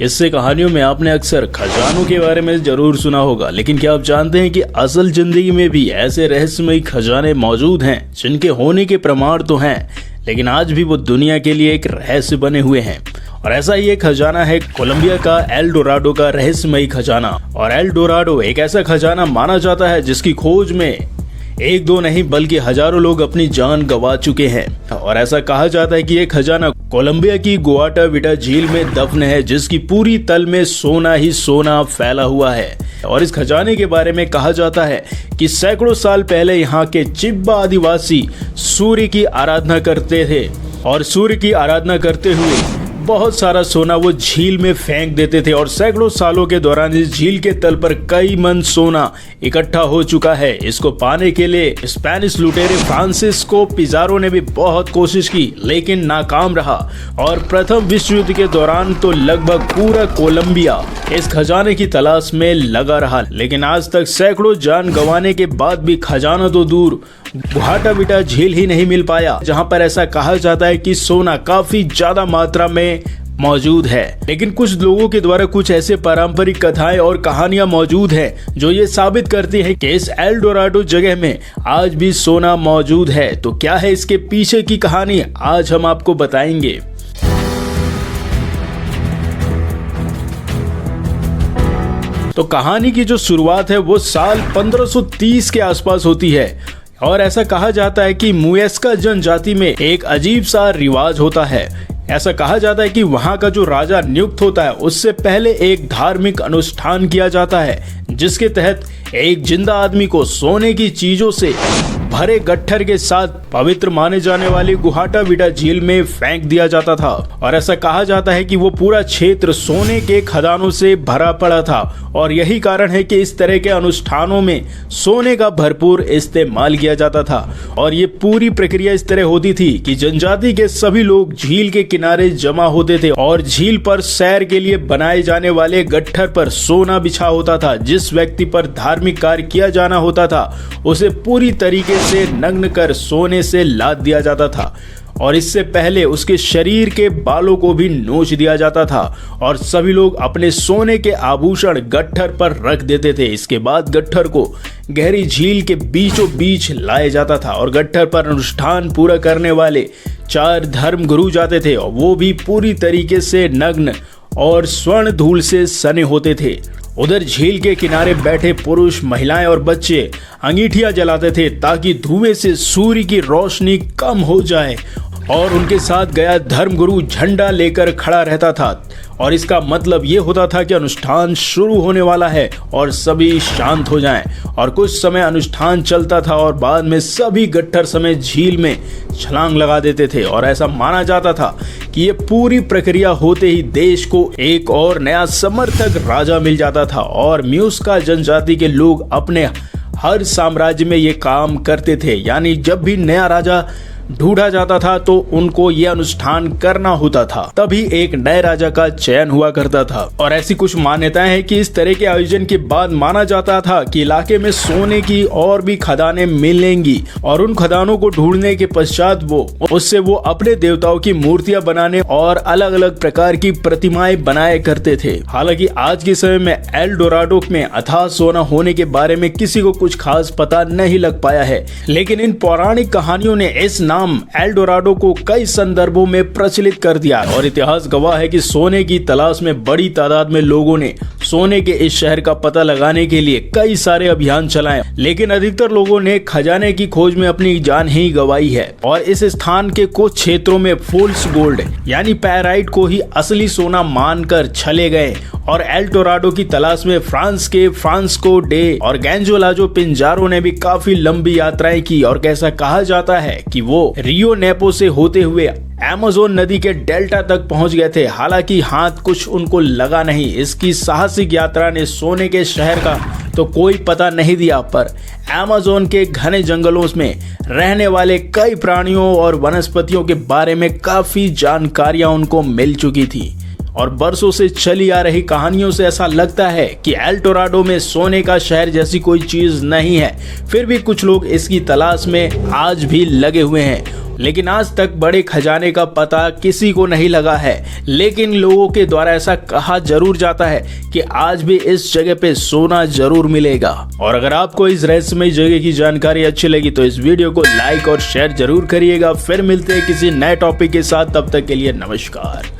किस्से कहानियों में आपने अक्सर खजानों के बारे में जरूर सुना होगा, लेकिन क्या आप जानते हैं कि असल जिंदगी में भी ऐसे रहस्यमयी खजाने मौजूद हैं जिनके होने के प्रमाण तो हैं, लेकिन आज भी वो दुनिया के लिए एक रहस्य बने हुए हैं। और ऐसा ही एक खजाना है कोलंबिया का एल डोराडो का रहस्यमयी खजाना। और एल डोराडो एक ऐसा खजाना माना जाता है जिसकी खोज में एक दो नहीं बल्कि हजारों लोग अपनी जान गंवा चुके हैं। और ऐसा कहा जाता है कि ये खजाना कोलंबिया की गुआटाविटा झील में दफन है, जिसकी पूरी तल में सोना ही सोना फैला हुआ है। और इस खजाने के बारे में कहा जाता है कि सैकड़ों साल पहले यहाँ के चिब्बा आदिवासी सूर्य की आराधना करते थे और सूर्य की आराधना करते हुए बहुत सारा सोना वो झील में फेंक देते थे। और सैकड़ों सालों के दौरान इस झील के तल पर कई मन सोना इकट्ठा हो चुका है। इसको पाने के लिए स्पेनिश लुटेरे फ्रांसिस्को पिजारो ने भी बहुत कोशिश की, लेकिन नाकाम रहा। और प्रथम विश्व युद्ध के दौरान तो लगभग पूरा कोलंबिया इस खजाने की तलाश में लगा रहा, लेकिन आज तक सैकड़ों जान गंवाने के बाद भी खजाना तो दूर गुआटाविटा झील ही नहीं मिल पाया, जहां पर ऐसा कहा जाता है कि सोना काफी ज्यादा मात्रा में मौजूद है। लेकिन कुछ लोगों के द्वारा कुछ ऐसे पारंपरिक कथाएं और कहानियां मौजूद हैं जो ये साबित करती हैं कि इस एल डोराडो जगह में आज भी सोना मौजूद है। तो क्या है इसके पीछे की कहानी, आज हम आपको बताएंगे। तो कहानी की जो शुरुआत है वो साल 1530 के आसपास होती है। और ऐसा कहा जाता है कि मुएस्का जनजाति में एक अजीब सा रिवाज होता है। ऐसा कहा जाता है कि वहां का जो राजा नियुक्त होता है उससे पहले एक धार्मिक अनुष्ठान किया जाता है, जिसके तहत एक जिंदा आदमी को सोने की चीजों से भरे गट्ठर के साथ पवित्र माने जाने वाली गुआटाविटा झील में फेंक दिया जाता था। और ऐसा कहा जाता है कि वो पूरा क्षेत्र सोने के खदानों से भरा पड़ा था और यही कारण है कि इस तरह के अनुष्ठानों में सोने का भरपूर इस्तेमाल किया जाता था। और ये पूरी प्रक्रिया इस तरह होती थी कि जनजाति के सभी लोग झील के किनारे जमा होते थे और झील पर सैर के लिए बनाए जाने वाले गट्ठर पर सोना बिछा होता था। जिस व्यक्ति पर धार्मिक कार्य किया जाना होता था उसे पूरी तरीके से नग्न कर सोने से लाद दिया जाता था और इससे पहले उसके शरीर के बालों को भी नोच दिया जाता था। और सभी लोग अपने सोने के आभूषण गट्ठर पर रख देते थे। इसके बाद गट्ठर को गहरी झील के बीचों बीच लाया जाता था और गट्ठर पर अनुष्ठान पूरा करने वाले 4 धर्म गुरु जाते थे और वो भी पूरी तरीके से नग्न और स्वर्ण धूल से सने होते थे। उधर झील के किनारे बैठे पुरुष, महिलाएं और बच्चे अंगीठियां जलाते थे ताकि धुएं से सूर्य की रोशनी कम हो जाए। और उनके साथ गया धर्मगुरु झंडा लेकर खड़ा रहता था और इसका मतलब ये होता था कि अनुष्ठान शुरू होने वाला है और सभी शांत हो जाएं। और कुछ समय अनुष्ठान चलता था और बाद में सभी गट्ठर समेत झील में छलांग लगा देते थे। और ऐसा माना जाता था कि ये पूरी प्रक्रिया होते ही देश को एक और नया समर्थक राजा मिल जाता था और मुएस्का जनजाति के लोग अपने हर साम्राज्य में ये काम करते थे। यानी जब भी नया राजा ढूंढा जाता था तो उनको ये अनुष्ठान करना होता था, तभी एक नए राजा का चयन हुआ करता था। और ऐसी कुछ मान्यताएं हैं कि इस तरह के आयोजन के बाद माना जाता था कि इलाके में सोने की और भी खदानें मिलेंगी और उन खदानों को ढूंढने के पश्चात वो अपने देवताओं की मूर्तियां बनाने और अलग अलग प्रकार की प्रतिमाएं बनाया करते थे। हालांकि आज के समय में एल डोराडो में अथाह सोना होने के बारे में किसी को कुछ खास पता नहीं लग पाया है, लेकिन इन पौराणिक कहानियों ने इस नाम एल डोराडो को कई संदर्भों में प्रचलित कर दिया। और इतिहास गवाह है कि सोने की तलाश में बड़ी तादाद में लोगों ने सोने के इस शहर का पता लगाने के लिए कई सारे अभियान चलाए, लेकिन अधिकतर लोगों ने खजाने की खोज में अपनी जान ही गंवाई है। और इस स्थान के कुछ क्षेत्रों में फूल्स गोल्ड यानी पैराइट को ही असली सोना मानकर छले गए। और एल डोराडो की तलाश में फ्रांस के फ्रांसिस्को डे और गैंजोलाजो पिंजारो ने भी काफी लंबी यात्राएं की। और कैसा कहा जाता है कि वो रियो नेपो से होते हुए अमेज़न नदी के डेल्टा तक पहुंच गए थे। हालांकि हाथ कुछ उनको लगा नहीं। इसकी साहसिक यात्रा ने सोने के शहर का तो कोई पता नहीं दिया, पर अमेज़न के घने जंगलों में रहने वाले कई प्राणियों और वनस्पतियों के बारे में काफी जानकारियां उनको मिल चुकी थी। और बरसों से चली आ रही कहानियों से ऐसा लगता है कि एल डोराडो में सोने का शहर जैसी कोई चीज नहीं है। फिर भी कुछ लोग इसकी तलाश में आज भी लगे हुए हैं। लेकिन आज तक बड़े खजाने का पता किसी को नहीं लगा है। लेकिन लोगों के द्वारा ऐसा कहा जरूर जाता है कि आज भी इस जगह पे सोना जरूर मिलेगा। और अगर आपको इस रहस्यमय जगह की जानकारी अच्छी लगी तो इस वीडियो को लाइक और शेयर जरूर करिएगा। फिर मिलते हैं किसी नए टॉपिक के साथ, तब तक के लिए नमस्कार।